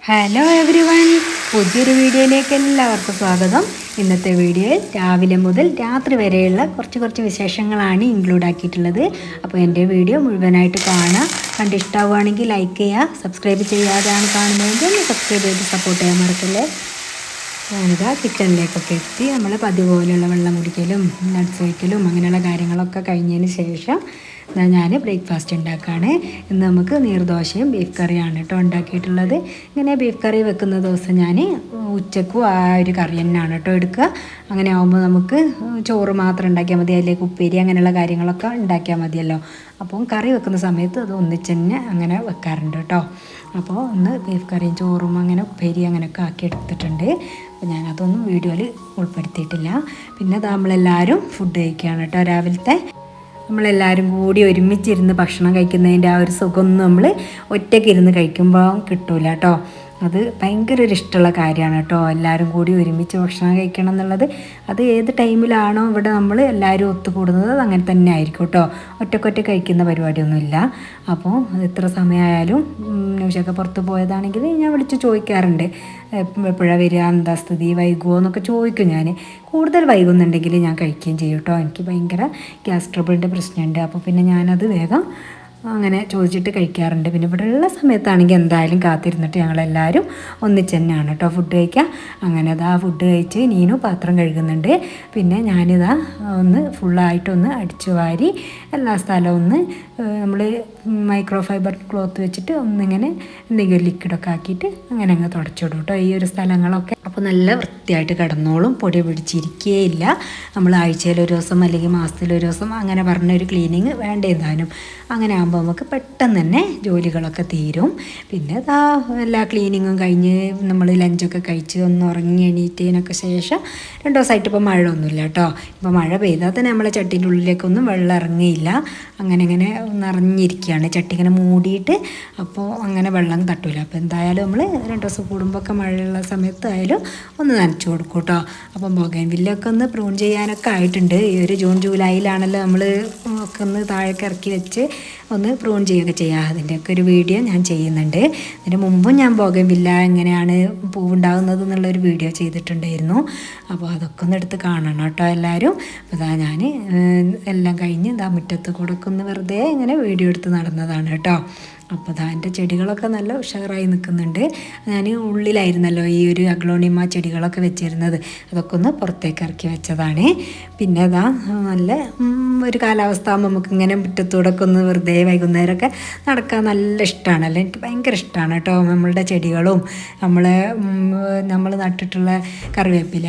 Hello every one, പുതിയൊരു വീഡിയോയിലേക്ക് എല്ലാവർക്കും സ്വാഗതം. ഇന്നത്തെ വീഡിയോയിൽ രാവിലെ മുതൽ രാത്രി വരെയുള്ള കുറച്ച് വിശേഷങ്ങളാണ് ഇൻക്ലൂഡ് ആക്കിയിട്ടുള്ളത്. അപ്പോൾ എൻ്റെ വീഡിയോ മുഴുവനായിട്ട് കാണാം. കണ്ടിഷ്ടമാവുകയാണെങ്കിൽ ലൈക്ക് ചെയ്യുക. സബ്സ്ക്രൈബ് ചെയ്യാതെയാണ് കാണുന്നതെങ്കിൽ സബ്സ്ക്രൈബ് ചെയ്ത് സപ്പോർട്ട് ചെയ്യാൻ മറക്കല്ലേ. ഞാനിതാ കിച്ചണിലേക്കൊക്കെ എത്തി. നമ്മൾ പതിവ് പോലെയുള്ള വെള്ളം കുടിക്കലും നട്ട്സ് വയ്ക്കലും അങ്ങനെയുള്ള കാര്യങ്ങളൊക്കെ കഴിഞ്ഞതിന് ശേഷം ഞാൻ ബ്രേക്ക്ഫാസ്റ്റ് ഉണ്ടാക്കുകയാണ്. ഇന്ന് നമുക്ക് നീർദോശയും ബീഫ് കറിയാണ് കേട്ടോ ഉണ്ടാക്കിയിട്ടുള്ളത്. ഇങ്ങനെ ബീഫ് കറി വെക്കുന്ന ദിവസം ഞാൻ ഉച്ചക്കും ആ ഒരു കറി തന്നെയാണ് കേട്ടോ എടുക്കുക. അങ്ങനെ ആകുമ്പോൾ നമുക്ക് ചോറ് മാത്രം ഉണ്ടാക്കിയാൽ മതി, അതിലേക്ക് ഉപ്പേരി അങ്ങനെയുള്ള കാര്യങ്ങളൊക്കെ ഉണ്ടാക്കിയാൽ മതിയല്ലോ. അപ്പം കറി വെക്കുന്ന സമയത്ത് അത് ഒന്നിച്ച് തന്നെ അങ്ങനെ വെക്കാറുണ്ട് കേട്ടോ. അപ്പോൾ ഒന്ന് ബീഫ് കറിയും ചോറും അങ്ങനെ ഉപ്പേരി അങ്ങനെയൊക്കെ ആക്കി എടുത്തിട്ടുണ്ട്. അപ്പോൾ ഞാനതൊന്നും വീഡിയോയിൽ ഉൾപ്പെടുത്തിയിട്ടില്ല. പിന്നെ നമ്മളെല്ലാവരും ഫുഡ് കഴിക്കുകയാണ് കേട്ടോ. രാവിലത്തെ നമ്മളെല്ലാവരും കൂടി ഒരുമിച്ചിരുന്ന് ഭക്ഷണം കഴിക്കുന്നതിൻ്റെ ആ ഒരു സുഖമൊന്നും നമ്മൾ ഒറ്റയ്ക്ക് ഇരുന്ന് കഴിക്കുമ്പോൾ കിട്ടൂല കേട്ടോ. അത് ഭയങ്കര ഒരു ഇഷ്ടമുള്ള കാര്യമാണ് കേട്ടോ. എല്ലാവരും കൂടി ഒരുമിച്ച് ഭക്ഷണം കഴിക്കണം എന്നുള്ളത് അത് ഏത് ടൈമിലാണോ ഇവിടെ നമ്മൾ എല്ലാവരും ഒത്തുകൂടുന്നത് അത് അങ്ങനെ തന്നെ ആയിരിക്കും കേട്ടോ. ഒറ്റക്കൊറ്റ കഴിക്കുന്ന പരിപാടിയൊന്നുമില്ല. അപ്പോൾ എത്ര സമയമായാലും ന്യൂസൊക്കെ പുറത്ത് പോയതാണെങ്കിൽ ഞാൻ വിളിച്ച് ചോദിക്കാറുണ്ട്, എപ്പോഴാണ് വരിക, എന്താ സ്ഥിതി, വൈകുമോ എന്നൊക്കെ ചോദിക്കും. ഞാൻ കൂടുതൽ വൈകുന്നുണ്ടെങ്കിൽ ഞാൻ കഴിക്കുകയും ചെയ്യും കേട്ടോ. എനിക്ക് ഭയങ്കര ഗ്യാസ് ട്രബിളിൻ്റെ പ്രശ്നമുണ്ട്. അപ്പോൾ പിന്നെ ഞാനത് വേഗം അങ്ങനെ ചോദിച്ചിട്ട് കഴിക്കാറുണ്ട്. പിന്നെ ഇവിടെ ഉള്ള സമയത്താണെങ്കിൽ എന്തായാലും കാത്തിരുന്നിട്ട് ഞങ്ങളെല്ലാവരും ഒന്നിച്ച് തന്നെയാണ് കേട്ടോ ഫുഡ് കഴിക്കുക. അങ്ങനെ അതാ ഫുഡ് കഴിച്ച് നീനു പാത്രം കഴുകുന്നുണ്ട്. പിന്നെ ഞാനിതാ ഒന്ന് ഫുള്ളായിട്ടൊന്ന് അടിച്ചു വാരി എല്ലാ സ്ഥലവും ഒന്ന് നമ്മൾ മൈക്രോ ഫൈബർ ക്ലോത്ത് വെച്ചിട്ട് ഒന്നിങ്ങനെ എന്തെങ്കിലും ലിക്വിഡൊക്കെ ആക്കിയിട്ട് അങ്ങനെ അങ്ങ് തുടച്ചിടും കേട്ടോ ഈ ഒരു സ്ഥലങ്ങളൊക്കെ. അപ്പോൾ നല്ല വൃത്തിയായിട്ട് കിടന്നോളും, പൊടി പിടിച്ചിരിക്കുകയില്ല. നമ്മൾ ആഴ്ചയിൽ ഒരു ദിവസം അല്ലെങ്കിൽ മാസത്തിലൊരു ദിവസം അങ്ങനെ പറഞ്ഞൊരു ക്ലീനിങ് വേണ്ടേതാനും. അങ്ങനെ ആകുമ്പോൾ നമുക്ക് പെട്ടെന്ന് തന്നെ ജോലികളൊക്കെ തീരും. പിന്നെ എല്ലാ ക്ലീനിങ്ങും കഴിഞ്ഞ് നമ്മൾ ലഞ്ചൊക്കെ കഴിച്ച് ഒന്ന് ഉറങ്ങി എണീറ്റതിനൊക്കെ ശേഷം 2 ദിവസമായിട്ട് ഇപ്പോൾ മഴ ഒന്നുമില്ല കേട്ടോ. ഇപ്പോൾ മഴ പെയ്താൽ തന്നെ നമ്മളെ ചട്ടീൻ്റെ ഉള്ളിലേക്കൊന്നും വെള്ളം ഇറങ്ങിയില്ല. അങ്ങനെ നിറഞ്ഞിരിക്കുകയാണ് ചട്ടി ഇങ്ങനെ മൂടിയിട്ട്. അപ്പോൾ അങ്ങനെ വെള്ളം തട്ടില്ല. അപ്പോൾ എന്തായാലും നമ്മൾ 2 ദിവസം കൂടുമ്പോഴൊക്കെ മഴയുള്ള സമയത്തായാലും ഒന്ന് നനച്ചു കൊടുക്കും കേട്ടോ. അപ്പം ബൊഗൈൻവില്ലൊക്കെ ഒന്ന് പ്രൂൺ ചെയ്യാനൊക്കെ ആയിട്ടുണ്ട്. ഈ ഒരു ജൂൺ ജൂലൈയിലാണല്ലോ നമ്മൾ ഒക്കെ ഒന്ന് താഴേക്ക് ഇറക്കി വെച്ച് ഒന്ന് പ്രൂൺ ചെയ്യുകയൊക്കെ ചെയ്യുക. അതിൻ്റെയൊക്കെ ഒരു വീഡിയോ ഞാൻ ചെയ്യുന്നുണ്ട്. അതിന് മുമ്പും ഞാൻ ബൊഗൈൻവില്ല എങ്ങനെയാണ് പൂവുണ്ടാകുന്നത് എന്നുള്ളൊരു വീഡിയോ ചെയ്തിട്ടുണ്ടായിരുന്നു. അപ്പോൾ അതൊക്കെ ഒന്ന് എടുത്ത് കാണണം കേട്ടോ എല്ലാവരും. അപ്പോൾ ഞാൻ എല്ലാം കഴിഞ്ഞ് മുറ്റത്ത് കൂടെ ഒക്കെ ഒന്ന് വെറുതെ ഇങ്ങനെ വീഡിയോ എടുത്ത് നടന്നതാണ് കേട്ടോ. അപ്പോൾ എൻ്റെ ചെടികളൊക്കെ നല്ല ഉഷാറായി നിൽക്കുന്നുണ്ട്. ഞാൻ ഉള്ളിലായിരുന്നല്ലോ ഈ ഒരു അഗ്ലോണിമ ചെടികളൊക്കെ വെച്ചിരുന്നത്, അതൊക്കെ ഒന്ന് പുറത്തേക്ക് ഇറക്കി വെച്ചതാണ്. പിന്നെ നല്ല ഒരു കാലാവസ്ഥ ആകുമ്പോൾ നമുക്കിങ്ങനെ മുറ്റത്തൂടെ ഒക്കെ ഒന്ന് വെറുതെ വൈകുന്നേരമൊക്കെ നടക്കാൻ നല്ല ഇഷ്ടമാണല്ലോ. എനിക്ക് ഭയങ്കര ഇഷ്ടമാണ് കേട്ടോ. നമ്മളുടെ ചെടികളും നമ്മൾ നട്ടിട്ടുള്ള കറിവേപ്പില,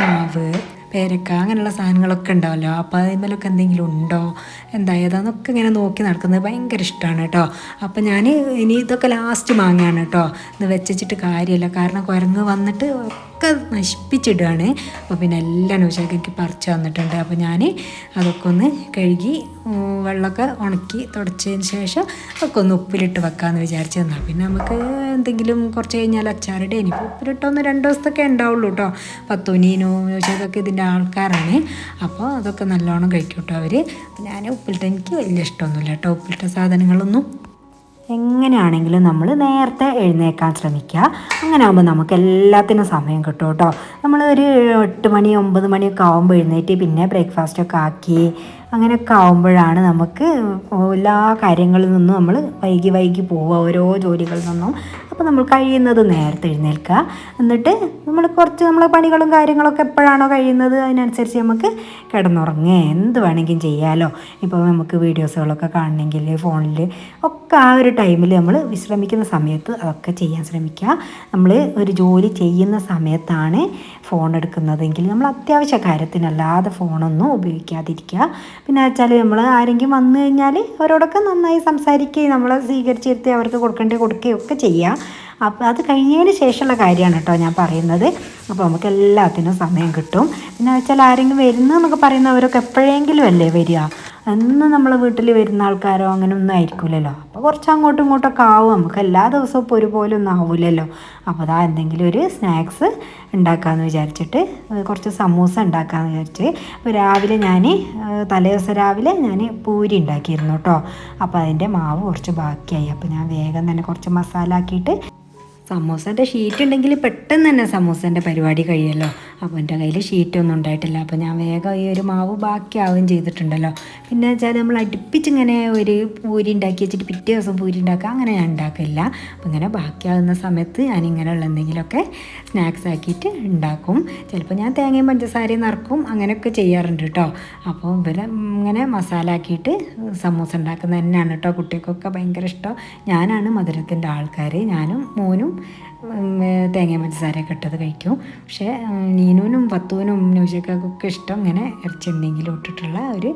മാവ്, പേരക്ക അങ്ങനെയുള്ള സാധനങ്ങളൊക്കെ ഉണ്ടാവല്ലോ. അപ്പോൾ അതിന്മേലൊക്കെ എന്തെങ്കിലും ഉണ്ടോ ഏതാന്നൊക്കെ ഇങ്ങനെ നോക്കി നടക്കുന്നത് ഭയങ്കര ഇഷ്ടമാണ് കേട്ടോ. അപ്പോൾ ഞാൻ ഇനി ഇതൊക്കെ ലാസ്റ്റ് മാങ്ങയാണ് കേട്ടോ. ഇത് വെച്ചിട്ട് കാര്യമില്ല, കാരണം കുരങ്ങ് വന്നിട്ട് ഒക്കെ നശിപ്പിച്ചിടുകയാണ്. അപ്പോൾ പിന്നെ എല്ലാ ന്യൂസൊക്കെ എനിക്ക് പറിച്ച് വന്നിട്ടുണ്ട്. അപ്പോൾ ഞാൻ അതൊക്കെ ഒന്ന് കഴുകി വെള്ളമൊക്കെ ഉണക്കി തുടച്ചതിന് ശേഷം ഒക്കെ ഒന്ന് ഉപ്പിലിട്ട് വെക്കാമെന്ന് വിചാരിച്ച് തന്നാൽ പിന്നെ നമുക്ക് എന്തെങ്കിലും കുറച്ച് കഴിഞ്ഞാൽ അച്ചാറിടെ ഇനിയിപ്പോൾ ഉപ്പിലിട്ടൊന്ന് 2 ദിവസത്തൊക്കെ ഉണ്ടാവുള്ളൂ കേട്ടോ. പത്തുനീനു ന്യൂസൊക്കെ ഇതിൻ്റെ ആൾക്കാരാണ്. അപ്പോൾ അതൊക്കെ നല്ലോണം കഴിക്കും കേട്ടോ അവർ. ഞാൻ ഉപ്പിലിട്ട എനിക്ക് വലിയ ഇഷ്ടമൊന്നുമില്ല കേട്ടോ ഉപ്പിലിട്ട സാധനങ്ങളൊന്നും. എങ്ങനെയാണെങ്കിലും നമ്മൾ നേരത്തെ എഴുന്നേൽക്കാൻ ശ്രമിക്കുക. അങ്ങനെ ആകുമ്പോൾ നമുക്ക് എല്ലാത്തിനും സമയം കിട്ടും കേട്ടോ. നമ്മൾ ഒരു 8 മണി 9 മണിയൊക്കെ ആകുമ്പോൾ എഴുന്നേറ്റ് പിന്നെ ബ്രേക്ക്ഫാസ്റ്റൊക്കെ ആക്കി അങ്ങനെയൊക്കെ ആകുമ്പോഴാണ് നമുക്ക് എല്ലാ കാര്യങ്ങളിൽ നിന്നും നമ്മൾ വൈകി പോവുക, ഓരോ ജോലികളിൽ നിന്നും. അപ്പോൾ നമ്മൾ കഴിയുന്നത് നേരത്തെ എഴുന്നേൽക്കുക. എന്നിട്ട് നമ്മളെ പണികളും കാര്യങ്ങളൊക്കെ എപ്പോഴാണോ കഴിയുന്നത് അതിനനുസരിച്ച് നമുക്ക് കിടന്നുറങ്ങുക, എന്ത് വേണമെങ്കിലും ചെയ്യാമല്ലോ. ഇപ്പോൾ നമുക്ക് വീഡിയോസുകളൊക്കെ കാണണമെങ്കിൽ ഫോണിൽ ഒക്കെ ആ ഒരു ടൈമിൽ നമ്മൾ വിശ്രമിക്കുന്ന സമയത്ത് അതൊക്കെ ചെയ്യാൻ ശ്രമിക്കുക. നമ്മൾ ഒരു ജോലി ചെയ്യുന്ന സമയത്താണ് ഫോൺ എടുക്കുന്നതെങ്കിൽ നമ്മൾ അത്യാവശ്യ കാര്യത്തിനല്ലാതെ ഫോണൊന്നും ഉപയോഗിക്കാതിരിക്കുക. പിന്നെ വെച്ചാൽ നമ്മൾ ആരെങ്കിലും വന്നു കഴിഞ്ഞാൽ അവരോടൊക്കെ നന്നായി സംസാരിക്കുകയും നമ്മളെ സ്വീകരിച്ചിരുത്തി അവർക്ക് കൊടുക്കുകയും ഒക്കെ ചെയ്യുക. അപ്പോൾ അത് കഴിഞ്ഞതിന് ശേഷമുള്ള കാര്യമാണ് കേട്ടോ ഞാൻ പറയുന്നത്. അപ്പോൾ നമുക്ക് എല്ലാത്തിനും സമയം കിട്ടും. പിന്നെ വെച്ചാൽ ആരെങ്കിലും വരുന്നതെന്നൊക്കെ പറയുന്നവരൊക്കെ എപ്പോഴെങ്കിലും അല്ലേ വരിക, എന്നും നമ്മളെ വീട്ടിൽ വരുന്ന ആൾക്കാരോ അങ്ങനെ ഒന്നും ആയിരിക്കില്ലല്ലോ. അപ്പോൾ കുറച്ച് അങ്ങോട്ടും ഇങ്ങോട്ടൊക്കെ ആവും. നമുക്ക് എല്ലാ ദിവസവും ഇപ്പോൾ ഒരുപോലെ ഒന്നും ആവില്ലല്ലോ. അപ്പോൾ എന്തെങ്കിലും ഒരു സ്നാക്സ് ഉണ്ടാക്കാമെന്ന് വിചാരിച്ചിട്ട് കുറച്ച് സമൂസ ഉണ്ടാക്കാമെന്ന് വിചാരിച്ച്. അപ്പോൾ രാവിലെ തലേ ദിവസം രാവിലെ ഞാൻ പൂരി ഉണ്ടാക്കിയിരുന്നു കേട്ടോ. അപ്പോൾ അതിൻ്റെ മാവ് കുറച്ച് ബാക്കിയായി. അപ്പോൾ ഞാൻ വേഗം തന്നെ കുറച്ച് മസാല ആക്കിയിട്ട് സമൂസേൻ്റെ ഷീറ്റ് ഉണ്ടെങ്കിൽ പെട്ടെന്ന് തന്നെ സമൂസേൻ്റെ പരിപാടി കഴിയുമല്ലോ. അപ്പോൾ എൻ്റെ കയ്യിൽ ഷീറ്റൊന്നും ഉണ്ടായിട്ടില്ല. അപ്പോൾ ഞാൻ വേഗം ഈ ഒരു മാവ് ബാക്കിയാവുകയും ചെയ്തിട്ടുണ്ടല്ലോ. പിന്നെ വെച്ചാൽ നമ്മൾ അടുപ്പിച്ചിങ്ങനെ ഒരു പൂരി ഉണ്ടാക്കി വെച്ചിട്ട് പിറ്റേ ദിവസം പൂരി ഉണ്ടാക്കുക അങ്ങനെ ഞാൻ ഉണ്ടാക്കില്ല. അപ്പോൾ ഇങ്ങനെ ബാക്കിയാകുന്ന സമയത്ത് ഞാനിങ്ങനെയുള്ള എന്തെങ്കിലുമൊക്കെ സ്നാക്സ് ആക്കിയിട്ട് ഉണ്ടാക്കും. ചിലപ്പോൾ ഞാൻ തേങ്ങയും പഞ്ചസാരയും നിറക്കും, അങ്ങനെയൊക്കെ ചെയ്യാറുണ്ട് കേട്ടോ. അപ്പോൾ ഇവരെ ഇങ്ങനെ മസാല ആക്കിയിട്ട് സമൂസ ഉണ്ടാക്കുന്നത് തന്നെയാണ് കേട്ടോ കുട്ടികൾക്കൊക്കെ ഭയങ്കര ഇഷ്ടം. ഞാനാണ് മധുരത്തിൻ്റെ ആൾക്കാർ, ഞാനും മോനും തേങ്ങയും പഞ്ചസാരയൊക്കെ ഇട്ടത് കഴിക്കും. പക്ഷേ നീനുവിനും പത്തുവിനും നൗഷയ്ക്കൊക്കെ ഇഷ്ടം ഇങ്ങനെ ഇറച്ചി എന്തെങ്കിലും ഇട്ടിട്ടുള്ള ഒരു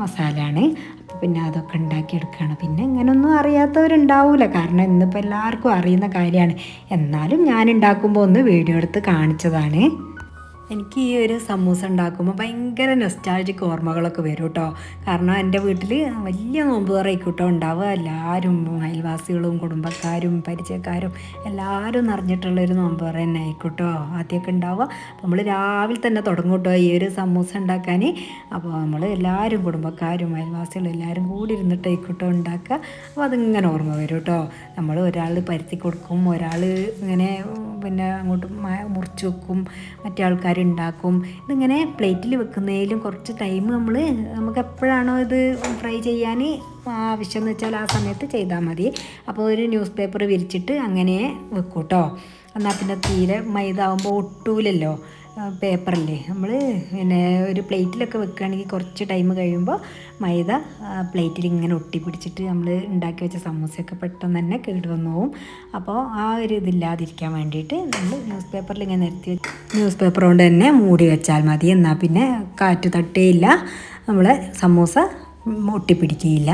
മസാലയാണ്. അപ്പോൾ പിന്നെ അതൊക്കെ ഉണ്ടാക്കിയെടുക്കുകയാണ്. പിന്നെ ഇങ്ങനെയൊന്നും അറിയാത്തവരുണ്ടാവില്ല, കാരണം ഇന്നിപ്പോൾ എല്ലാവർക്കും അറിയുന്ന കാര്യമാണ്. എന്നാലും ഞാൻ ഉണ്ടാക്കുമ്പോൾ ഒന്ന് വീഡിയോ എടുത്ത് കാണിച്ചതാണ്. എനിക്ക് ഈ ഒരു സമൂസ ഉണ്ടാക്കുമ്പോൾ ഭയങ്കര നൊസ്റ്റാൾജിക് ഓർമ്മകളൊക്കെ വരും കേട്ടോ. കാരണം എൻ്റെ വീട്ടിൽ വലിയ നോമ്പ് തുറയ്ക്കൂട്ടോ ഉണ്ടാവുക. എല്ലാവരും അയൽവാസികളും കുടുംബക്കാരും പരിചയക്കാരും എല്ലാവരും നിറഞ്ഞിട്ടുള്ളൊരു നോമ്പ് തുറ തന്നെ ആയിക്കോട്ടോ ആദ്യമൊക്കെ ഉണ്ടാവുക. അപ്പോൾ നമ്മൾ രാവിലെ തന്നെ തുടങ്ങും കേട്ടോ ഈ ഒരു സമൂസ ഉണ്ടാക്കാൻ. അപ്പോൾ നമ്മൾ എല്ലാവരും കുടുംബക്കാരും അയൽവാസികളും എല്ലാവരും കൂടി ഇരുന്നിട്ട് ആയിക്കോട്ടോ ഉണ്ടാക്കുക. അപ്പോൾ അതിങ്ങനെ ഓർമ്മ വരും കേട്ടോ. നമ്മൾ ഒരാൾ പരത്തി കൊടുക്കും, ഒരാൾ ഇങ്ങനെ പിന്നെ അങ്ങോട്ട് മുറിച്ച് വെക്കും, മറ്റേ ആൾക്കാർ ഉണ്ടാക്കും. ഇതിങ്ങനെ പ്ലേറ്റിൽ വെക്കുന്നതിലും കുറച്ച് ടൈം നമുക്ക് എപ്പോഴാണോ ഇത് ഫ്രൈ ചെയ്യാൻ ആവശ്യം എന്ന് വെച്ചാൽ ആ സമയത്ത് ചെയ്താൽ മതി. അപ്പോൾ ഒരു ന്യൂസ് പേപ്പർ വിരിച്ചിട്ട് അങ്ങനെ വെക്കും കേട്ടോ. എന്നാൽ പിന്നെ തീരെ മൈദ ആകുമ്പോൾ ഒട്ടൂലല്ലോ പേപ്പറല്ലേ. നമ്മൾ പിന്നെ ഒരു പ്ലേറ്റിലൊക്കെ വെക്കുകയാണെങ്കിൽ കുറച്ച് ടൈം കഴിയുമ്പോൾ മൈദ പ്ലേറ്റിൽ ഇങ്ങനെ ഒട്ടി പിടിച്ചിട്ട് നമ്മൾ ഉണ്ടാക്കി വെച്ച സമൂസയൊക്കെ പെട്ടെന്ന് തന്നെ കേടുവന്നു പോവും. അപ്പോൾ ആ ഒരു ഇതില്ലാതിരിക്കാൻ വേണ്ടിയിട്ട് നമ്മൾ ന്യൂസ് പേപ്പറിൽ ഇങ്ങനെ നിരത്തി ന്യൂസ് പേപ്പർ കൊണ്ട് തന്നെ മൂടി വെച്ചാൽ മതി. എന്നാൽ പിന്നെ കാറ്റ് തട്ടേയില്ല, നമ്മളെ സമൂസ ഒട്ടിപ്പിടിക്കുകയില്ല.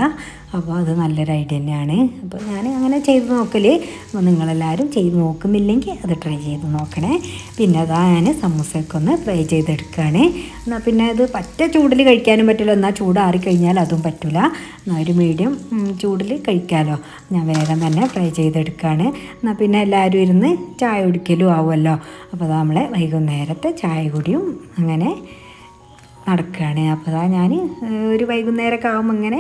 അപ്പോൾ അത് നല്ലൊരു ഐഡിയ തന്നെയാണ്. അപ്പോൾ ഞാൻ അങ്ങനെ ചെയ്ത് നോക്കൽ. അപ്പോൾ നിങ്ങളെല്ലാവരും ചെയ്ത് നോക്കുന്നില്ലെങ്കിൽ അത് ട്രൈ ചെയ്ത് നോക്കണേ. പിന്നെ അതാ ഞാൻ സമൂസയൊക്കെ ഒന്ന് ഫ്രൈ ചെയ്തെടുക്കുകയാണ്. എന്നാൽ പിന്നെ അത് പറ്റ ചൂടിൽ കഴിക്കാനും പറ്റില്ല, എന്നാൽ ചൂടാറിക്കഴിഞ്ഞാൽ അതും പറ്റില്ല. എന്നാൽ ഒരു മീഡിയം ചൂടിൽ കഴിക്കാമല്ലോ. ഞാൻ വേഗം തന്നെ ഫ്രൈ ചെയ്തെടുക്കുകയാണ്. എന്നാൽ പിന്നെ എല്ലാവരും ഇരുന്ന് ചായ കുടിക്കലും ആവുമല്ലോ. അപ്പോൾ അത് നമ്മളെ വൈകുന്നേരത്തെ ചായ കുടിയും അങ്ങനെ നടക്കുകയാണ്. അപ്പോൾ അതാ ഞാൻ ഒരു വൈകുന്നേരമൊക്കെ ആകുമ്പോൾ ഇങ്ങനെ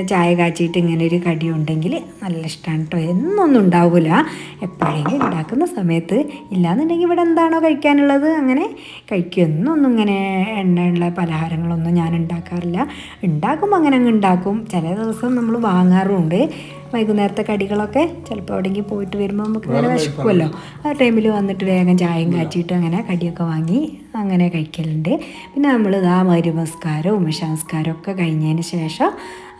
ചായ കാച്ചിയിട്ട് ഇങ്ങനെ ഒരു കടി ഉണ്ടെങ്കിൽ നല്ല ഇഷ്ടമാണ് കേട്ടോ. എന്നൊന്നും ഉണ്ടാവില്ല, എപ്പോഴെങ്കിലും ഉണ്ടാക്കുന്ന സമയത്ത്. ഇല്ലയെന്നുണ്ടെങ്കിൽ ഇവിടെ എന്താണോ കഴിക്കാനുള്ളത് അങ്ങനെ കഴിക്കും. എന്നൊന്നും ഇങ്ങനെ എണ്ണയുള്ള പലഹാരങ്ങളൊന്നും ഞാൻ ഉണ്ടാക്കാറില്ല. ഉണ്ടാക്കുമ്പോൾ അങ്ങനെ അങ്ങ് ഉണ്ടാക്കും. ചില ദിവസം നമ്മൾ വാങ്ങാറുമുണ്ട് വൈകുന്നേരത്തെ കടികളൊക്കെ. ചിലപ്പോൾ എവിടെയെങ്കിലും പോയിട്ട് വരുമ്പോൾ നമുക്ക് ഇങ്ങനെ വിശക്കുമല്ലോ, ആ ടൈമിൽ വന്നിട്ട് വേഗം ചായയും കാച്ചിട്ട് അങ്ങനെ കടിയൊക്കെ വാങ്ങി അങ്ങനെ കഴിക്കലുണ്ട്. പിന്നെ നമ്മൾ ഇതാ മരുമസ്കാരവും ഉമശാസ്കാരവും ഒക്കെ കഴിഞ്ഞതിന് ശേഷം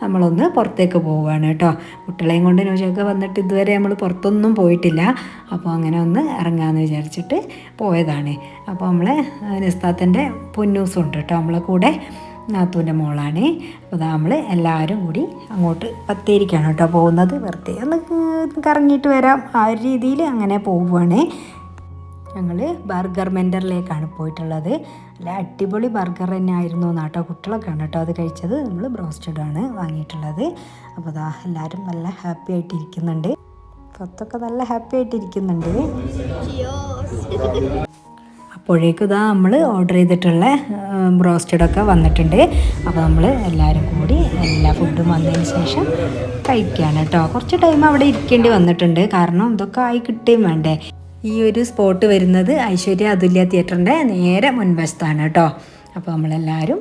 നമ്മളൊന്ന് പുറത്തേക്ക് പോവുകയാണ് കേട്ടോ. കുട്ടികളെയും കൊണ്ട് നൗഷയൊക്കെ വന്നിട്ട് ഇതുവരെ നമ്മൾ പുറത്തൊന്നും പോയിട്ടില്ല. അപ്പോൾ അങ്ങനെ ഒന്ന് ഇറങ്ങാമെന്ന് വിചാരിച്ചിട്ട് പോയതാണ്. അപ്പോൾ നമ്മളെ നിസ്താത്തിൻ്റെ പൊന്നൂസുണ്ട് കേട്ടോ നമ്മളെ കൂടെ, നാത്തൂൻ്റെ മോളാണ്. അപ്പോൾ നമ്മൾ എല്ലാവരും കൂടി അങ്ങോട്ട് ബത്തേരിക്കാണ് കേട്ടോ പോകുന്നത്. വെറുതെ ഒന്ന് കറങ്ങിയിട്ട് വരാം ആ ഒരു രീതിയിൽ അങ്ങനെ പോവുകയാണ്. ഞങ്ങൾ ബർഗർ മെൻഡറിലേക്കാണ് പോയിട്ടുള്ളത്. നല്ല അടിപൊളി ബർഗർ തന്നെ ആയിരുന്നു കേട്ടോ. കുട്ടികളൊക്കെയാണ് കേട്ടോ അത് കഴിച്ചത്. നമ്മൾ ബ്രോസ്റ്റഡാണ് വാങ്ങിയിട്ടുള്ളത്. അപ്പോൾ അതാ എല്ലാവരും നല്ല ഹാപ്പി ആയിട്ടിരിക്കുന്നുണ്ട്. പത്തൊക്കെ നല്ല ഹാപ്പി ആയിട്ടിരിക്കുന്നുണ്ട്. അപ്പോഴേക്കും ഇതാ നമ്മൾ ഓർഡർ ചെയ്തിട്ടുള്ള ബ്രോസ്റ്റഡൊക്കെ വന്നിട്ടുണ്ട്. അപ്പോൾ നമ്മൾ എല്ലാവരും കൂടി എല്ലാ ഫുഡും വന്നതിന് ശേഷം കഴിക്കുകയാണ് കേട്ടോ. കുറച്ച് ടൈം അവിടെ ഇരിക്കേണ്ടി വന്നിട്ടുണ്ട്, കാരണം ഇതൊക്കെ ആയി കിട്ടുകയും വേണ്ടേ. ഈ ഒരു സ്പോട്ട് വരുന്നത് ഐശ്വര്യ അതുല്യ തിയേറ്ററിൻ്റെ നേരെ മുൻവശത്താണ് കേട്ടോ. അപ്പോൾ നമ്മളെല്ലാവരും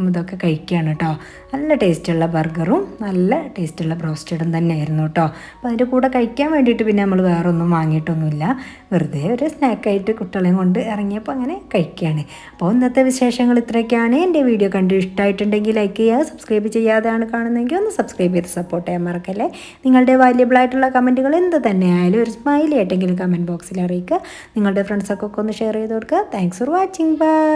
ഇതൊക്കെ കഴിക്കുകയാണ് കേട്ടോ. നല്ല ടേസ്റ്റുള്ള ബർഗറും നല്ല ടേസ്റ്റുള്ള ബ്രോസ്റ്റഡും തന്നെയായിരുന്നു കേട്ടോ. അപ്പോൾ അതിൻ്റെ കൂടെ കഴിക്കാൻ വേണ്ടിയിട്ട് പിന്നെ നമ്മൾ വേറെ ഒന്നും വാങ്ങിയിട്ടൊന്നുമില്ല. വെറുതെ ഒരു സ്നാക്കായിട്ട് കുട്ടികളെയും കൊണ്ട് ഇറങ്ങിയപ്പോൾ അങ്ങനെ കഴിക്കുകയാണ്. അപ്പോൾ ഇന്നത്തെ വിശേഷങ്ങൾ ഇത്രയൊക്കെയാണ്. എൻ്റെ വീഡിയോ കണ്ട് ഇഷ്ടമായിട്ടുണ്ടെങ്കിൽ ലൈക്ക് ചെയ്യുക. സബ്സ്ക്രൈബ് ചെയ്യാതെയാണ് കാണുന്നതെങ്കിൽ ഒന്ന് സബ്സ്ക്രൈബ് ചെയ്ത് സപ്പോർട്ട് ചെയ്യാൻ മറക്കല്ലേ. നിങ്ങളുടെ വാല്യബിളായിട്ടുള്ള കമൻറ്റുകൾ എന്ത് തന്നെയായാലും ഒരു സ്മൈലി ആയിട്ടെങ്കിലും കമൻറ്റ് ബോക്സിൽ അറിയിക്കുക. നിങ്ങളുടെ ഫ്രണ്ട്സൊക്കെ ഒന്ന് ഷെയർ ചെയ്ത് കൊടുക്കുക. Thanks for watching. ബൈ.